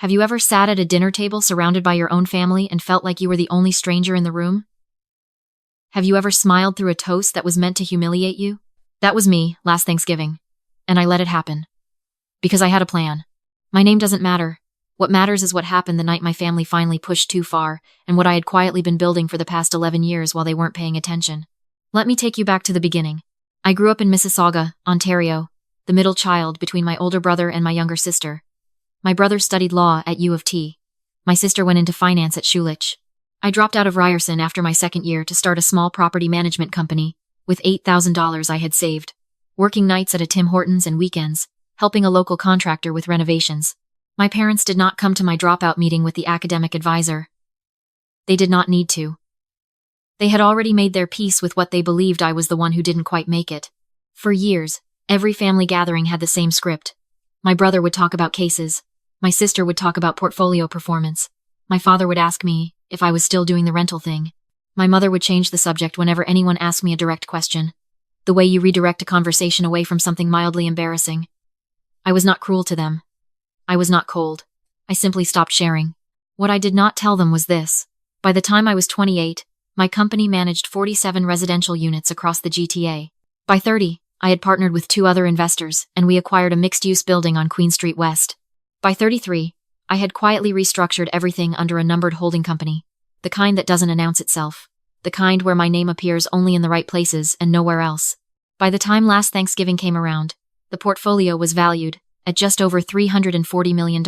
Have you ever sat at a dinner table surrounded by your own family and felt like you were the only stranger in the room? Have you ever smiled through a toast that was meant to humiliate you? That was me, last Thanksgiving. And I let it happen. Because I had a plan. My name doesn't matter. What matters is what happened the night my family finally pushed too far, and what I had quietly been building for the past 11 years while they weren't paying attention. Let me take you back to the beginning. I grew up in Mississauga, Ontario, the middle child between my older brother and my younger sister. My brother studied law at U of T. My sister went into finance at Schulich. I dropped out of Ryerson after my second year to start a small property management company with $8,000 I had saved, working nights at a Tim Hortons and weekends, helping a local contractor with renovations. My parents did not come to my dropout meeting with the academic advisor. They did not need to. They had already made their peace with what they believed I was the one who didn't quite make it. For years, every family gathering had the same script. My brother would talk about cases. My sister would talk about portfolio performance. My father would ask me if I was still doing the rental thing. My mother would change the subject whenever anyone asked me a direct question. The way you redirect a conversation away from something mildly embarrassing. I was not cruel to them. I was not cold. I simply stopped sharing. What I did not tell them was this. By the time I was 28, my company managed 47 residential units across the GTA. By 30, I had partnered with 2 other investors, and we acquired a mixed-use building on Queen Street West. By 33, I had quietly restructured everything under a numbered holding company, the kind that doesn't announce itself, the kind where my name appears only in the right places and nowhere else. By the time last Thanksgiving came around, the portfolio was valued at just over $340 million.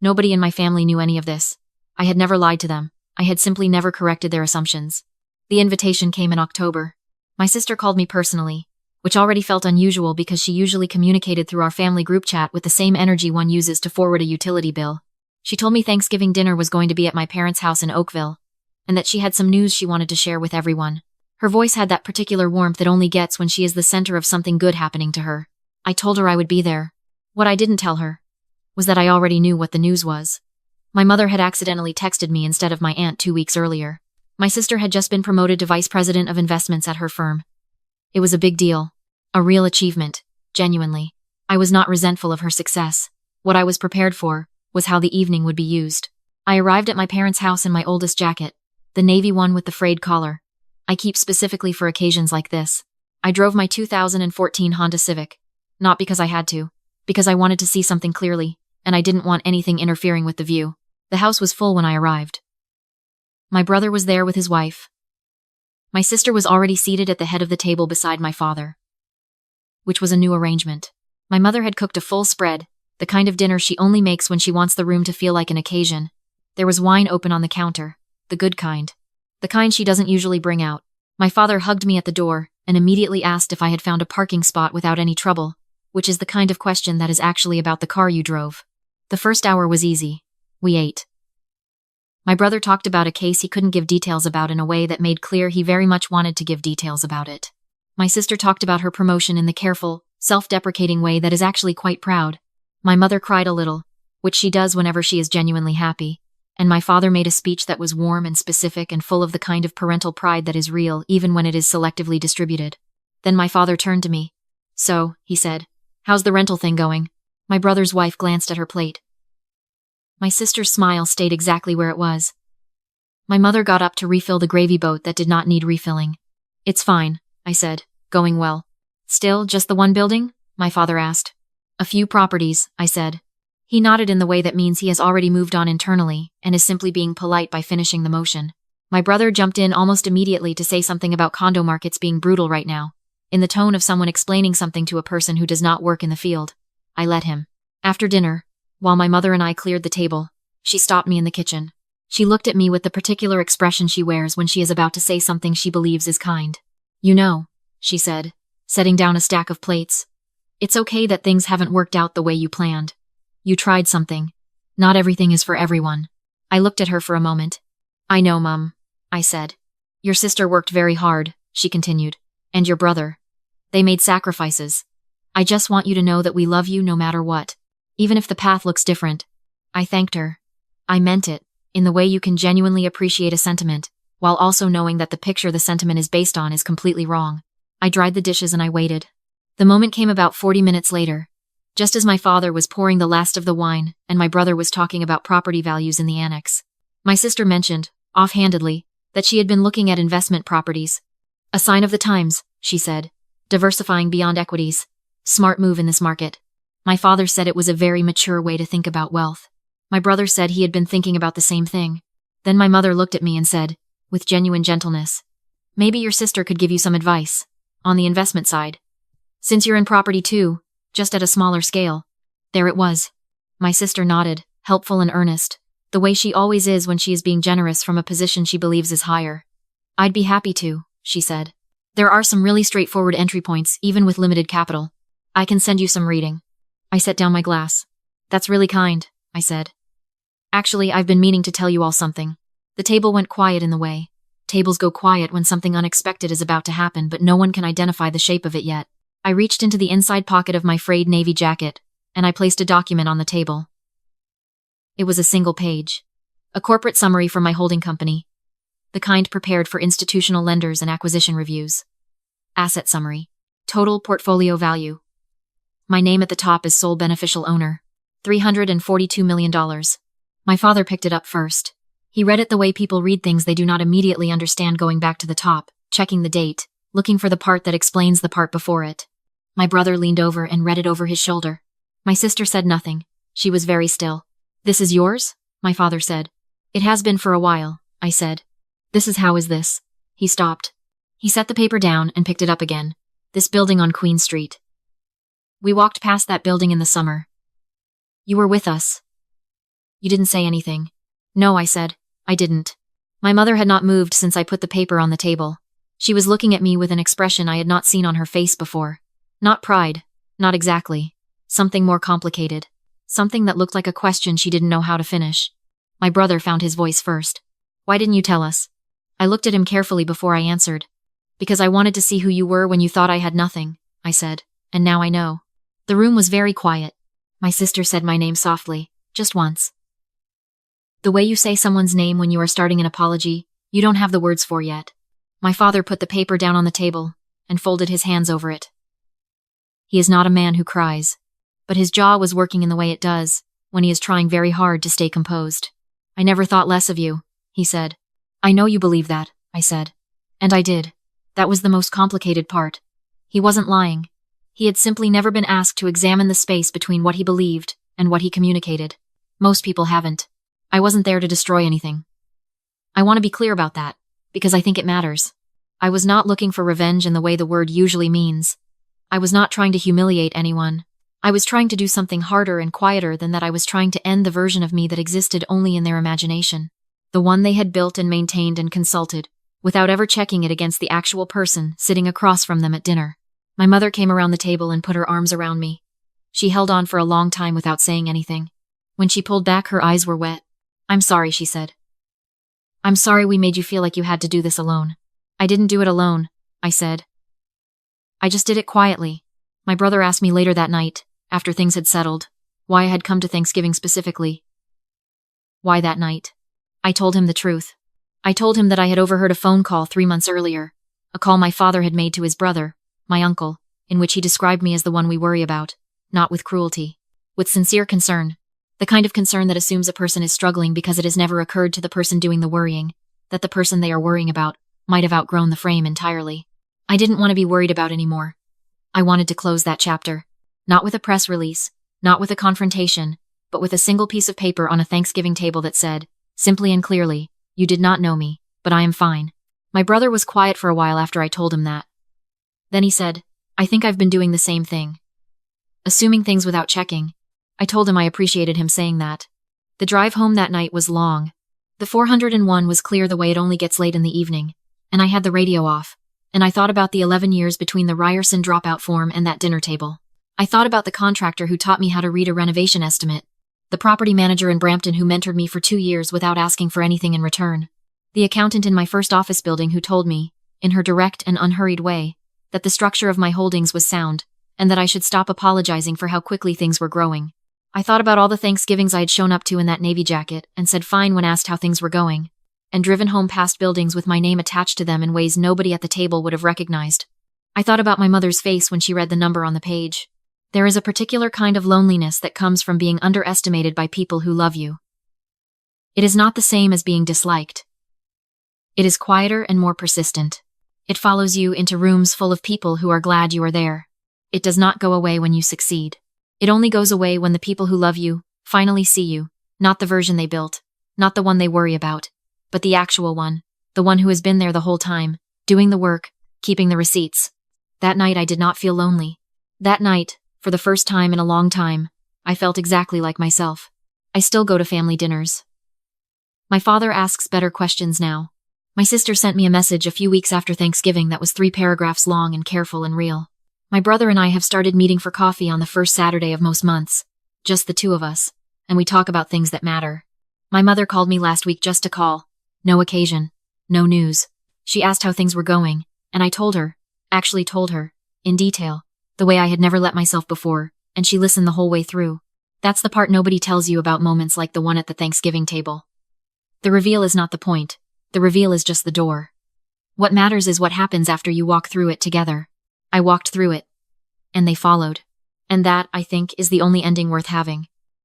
Nobody in my family knew any of this. I had never lied to them. I had simply never corrected their assumptions. The invitation came in October. My sister called me personally, which already felt unusual because she usually communicated through our family group chat with the same energy one uses to forward a utility bill. She told me Thanksgiving dinner was going to be at my parents' house in Oakville, and that she had some news she wanted to share with everyone. Her voice had that particular warmth it only gets when she is the center of something good happening to her. I told her I would be there. What I didn't tell her was that I already knew what the news was. My mother had accidentally texted me instead of my aunt 2 weeks earlier. My sister had just been promoted to vice president of investments at her firm. It was a big deal. A real achievement, genuinely. I was not resentful of her success. What I was prepared for was how the evening would be used. I arrived at my parents' house in my oldest jacket, the navy one with the frayed collar. I keep specifically for occasions like this. I drove my 2014 Honda Civic. Not because I had to, because I wanted to see something clearly, and I didn't want anything interfering with the view. The house was full when I arrived. My brother was there with his wife. My sister was already seated at the head of the table beside my father, which was a new arrangement. My mother had cooked a full spread, the kind of dinner she only makes when she wants the room to feel like an occasion. There was wine open on the counter, the good kind. The kind she doesn't usually bring out. My father hugged me at the door and immediately asked if I had found a parking spot without any trouble, which is the kind of question that is actually about the car you drove. The first hour was easy. We ate. My brother talked about a case he couldn't give details about in a way that made clear he very much wanted to give details about it. My sister talked about her promotion in the careful, self-deprecating way that is actually quite proud. My mother cried a little, which she does whenever she is genuinely happy, and my father made a speech that was warm and specific and full of the kind of parental pride that is real even when it is selectively distributed. Then my father turned to me. "So," he said, "how's the rental thing going?" My brother's wife glanced at her plate. My sister's smile stayed exactly where it was. My mother got up to refill the gravy boat that did not need refilling. "It's fine," I said, "going well." "Still just the one building?" my father asked. "A few properties," I said. He nodded in the way that means he has already moved on internally and is simply being polite by finishing the motion. My brother jumped in almost immediately to say something about condo markets being brutal right now, in the tone of someone explaining something to a person who does not work in the field. I let him. After dinner, while my mother and I cleared the table, she stopped me in the kitchen. She looked at me with the particular expression she wears when she is about to say something she believes is kind. "You know," she said, setting down a stack of plates, "it's okay that things haven't worked out the way you planned. You tried something. Not everything is for everyone." I looked at her for a moment. "I know, Mum," I said. "Your sister worked very hard," she continued, "and your brother. They made sacrifices. I just want you to know that we love you no matter what, even if the path looks different." I thanked her. I meant it, in the way you can genuinely appreciate a sentiment, while also knowing that the picture the sentiment is based on is completely wrong. I dried the dishes and I waited. The moment came about 40 minutes later. just as my father was pouring the last of the wine and my brother was talking about property values in the annex. My sister mentioned, offhandedly, that she had been looking at investment properties. A sign of the times, she said. Diversifying beyond equities. Smart move in this market. My father said it was a very mature way to think about wealth. My brother said he had been thinking about the same thing. Then my mother looked at me and said, with genuine gentleness, maybe your sister could give you some advice. On the investment side. Since you're in property too, just at a smaller scale. There it was. My sister nodded, helpful and earnest, the way she always is when she is being generous from a position she believes is higher. I'd be happy to, she said. There are some really straightforward entry points, even with limited capital. I can send you some reading. I set down my glass. That's really kind, I said. Actually, I've been meaning to tell you all something. The table went quiet in the way. Tables go quiet when something unexpected is about to happen, but no one can identify the shape of it yet. I reached into the inside pocket of my frayed navy jacket, and I placed a document on the table. It was a single page. A corporate summary from my holding company. The kind prepared for institutional lenders and acquisition reviews. Asset summary. Total portfolio value. My name at the top is sole beneficial owner. $342 million. My father picked it up first. He read it the way people read things they do not immediately understand, going back to the top, checking the date, looking for the part that explains the part before it. My brother leaned over and read it over his shoulder. My sister said nothing. She was very still. This is yours? My father said. It has been for a while, I said. This is how is this? He stopped. He set the paper down and picked it up again. This building on Queen Street. We walked past that building in the summer. You were with us. You didn't say anything. No, I said. I didn't. My mother had not moved since I put the paper on the table. She was looking at me with an expression I had not seen on her face before. Not pride. Not exactly. Something more complicated. Something that looked like a question she didn't know how to finish. My brother found his voice first. Why didn't you tell us? I looked at him carefully before I answered. Because I wanted to see who you were when you thought I had nothing, I said. And now I know. The room was very quiet. My sister said my name softly, just once. The way you say someone's name when you are starting an apology, you don't have the words for yet. My father put the paper down on the table and folded his hands over it. He is not a man who cries, but his jaw was working in the way it does when he is trying very hard to stay composed. I never thought less of you, he said. I know you believe that, I said. And I did. That was the most complicated part. He wasn't lying. He had simply never been asked to examine the space between what he believed and what he communicated. Most people haven't. I wasn't there to destroy anything. I want to be clear about that, because I think it matters. I was not looking for revenge in the way the word usually means. I was not trying to humiliate anyone. I was trying to do something harder and quieter than that. I was trying to end the version of me that existed only in their imagination. The one they had built and maintained and consulted, without ever checking it against the actual person sitting across from them at dinner. My mother came around the table and put her arms around me. She held on for a long time without saying anything. When she pulled back, her eyes were wet. I'm sorry, she said. I'm sorry we made you feel like you had to do this alone. I didn't do it alone, I said. I just did it quietly. My brother asked me later that night, after things had settled, why I had come to Thanksgiving specifically. Why that night? I told him the truth. I told him that I had overheard a phone call 3 months earlier, a call my father had made to his brother, my uncle, in which he described me as the one we worry about, not with cruelty, with sincere concern. The kind of concern that assumes a person is struggling because it has never occurred to the person doing the worrying, that the person they are worrying about might have outgrown the frame entirely. I didn't want to be worried about anymore. I wanted to close that chapter. Not with a press release, not with a confrontation, but with a single piece of paper on a Thanksgiving table that said, simply and clearly, you did not know me, but I am fine. My brother was quiet for a while after I told him that. Then he said, I think I've been doing the same thing. Assuming things without checking. I told him I appreciated him saying that. The drive home that night was long. The 401 was clear the way it only gets late in the evening, and I had the radio off, and I thought about the 11 years between the Ryerson dropout form and that dinner table. I thought about the contractor who taught me how to read a renovation estimate, the property manager in Brampton who mentored me for 2 years without asking for anything in return, the accountant in my first office building who told me, in her direct and unhurried way, that the structure of my holdings was sound, and that I should stop apologizing for how quickly things were growing. I thought about all the Thanksgivings I had shown up to in that navy jacket and said fine when asked how things were going, and driven home past buildings with my name attached to them in ways nobody at the table would have recognized. I thought about my mother's face when she read the number on the page. There is a particular kind of loneliness that comes from being underestimated by people who love you. It is not the same as being disliked. It is quieter and more persistent. It follows you into rooms full of people who are glad you are there. It does not go away when you succeed. It only goes away when the people who love you finally see you, not the version they built, not the one they worry about, but the actual one, the one who has been there the whole time, doing the work, keeping the receipts. That night I did not feel lonely. That night, for the first time in a long time, I felt exactly like myself. I still go to family dinners. My father asks better questions now. My sister sent me a message a few weeks after Thanksgiving that was 3 paragraphs long and careful and real. My brother and I have started meeting for coffee on the first Saturday of most months, just the two of us, and we talk about things that matter. My mother called me last week just to call. No occasion. No news. She asked how things were going, and I told her, in detail, the way I had never let myself before, and she listened the whole way through. That's the part nobody tells you about moments like the one at the Thanksgiving table. The reveal is not the point. The reveal is just the door. What matters is what happens after you walk through it together. I walked through it. And they followed. And that, I think, is the only ending worth having.